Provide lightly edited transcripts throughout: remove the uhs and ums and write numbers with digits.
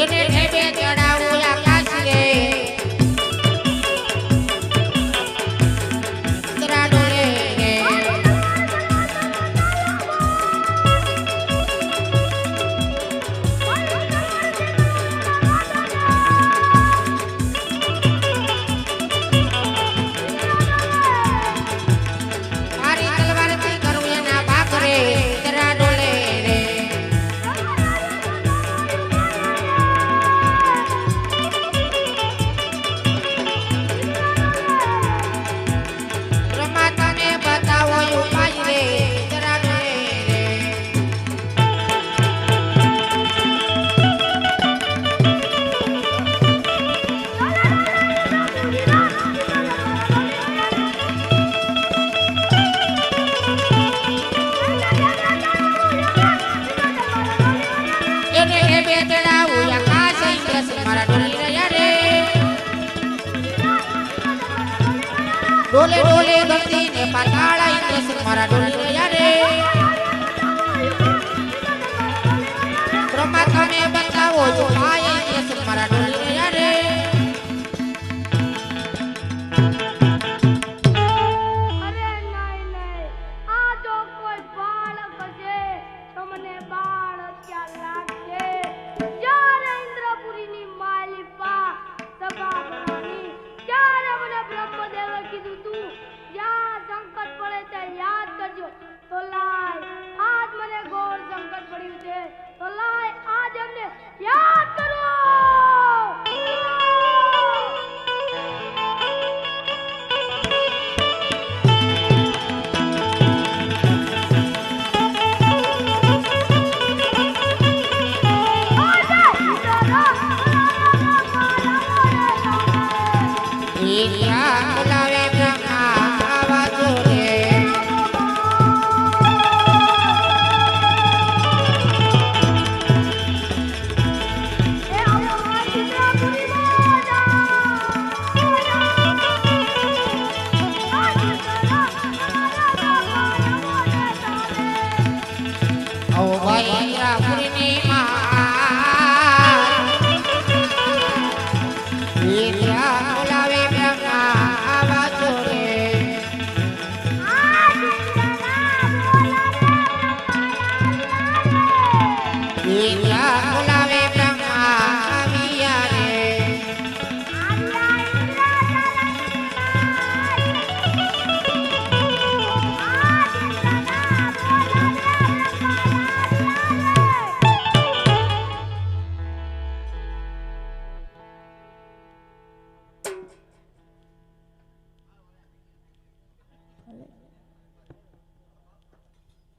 એને ઢેબે ચડાવું આકાશ રે ઉતરાડો રે મારી તલવારથી કરું એના ભાગ રે ઉતરાડો રે डोले डोले धरती ने पाताड़ा इंद्र मारा डोली रया रे ब्रह्मा में बताओ जो आए इंद्र मारा डोली रया रे अरे नहीं आ जो कोई बालक છે તમને બાળ ક્યાં લાગે જ્યારે ઇન્દ્રપુરી ની માલિપા સભા ભરવાની ત્યારે મને બ્રહ્મદેવે કીધું તું જ્યાં સંકટ પડે ત્યાં યાદ કરજો તો લાય આજ મને ઘોર સંકટ પડ્યું છે તો લાય આજ એમને યાદ કરો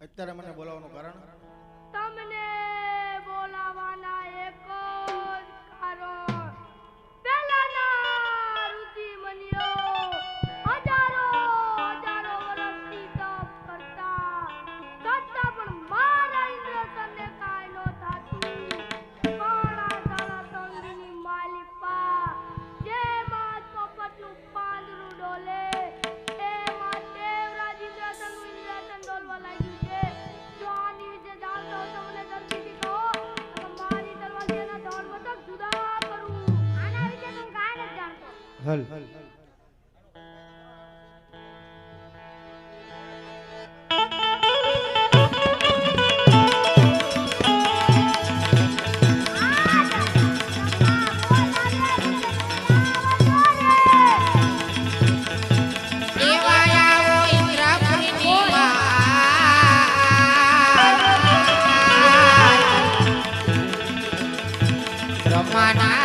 અત્યારે મને બોલાવવાનું કારણ તમને બોલાવાના એક જ કારણ પહેલાના ઋષિ મુનિઓ હજારો વર્ષથી તપ કરતા છતાં પણ મારા ઇન્દ્રસનને કાંઈ નો થાતું પાણા સાળા તંગીની માલિપા જેમાં પોપટનું પાંદડું ડોલે એમાં દેવરાજ ઇન્દ્રસનનું ઇન્દ્રસન ડોલવા લાગ્યું છે જો આની વિશે જાણતો હો તો મને જલ્દીથી કહો તો મારી તલવારથી એના ધડ બતક જુદા કરું આના વિશે તો હું કાંઈ નથી જાણતો હલ Mana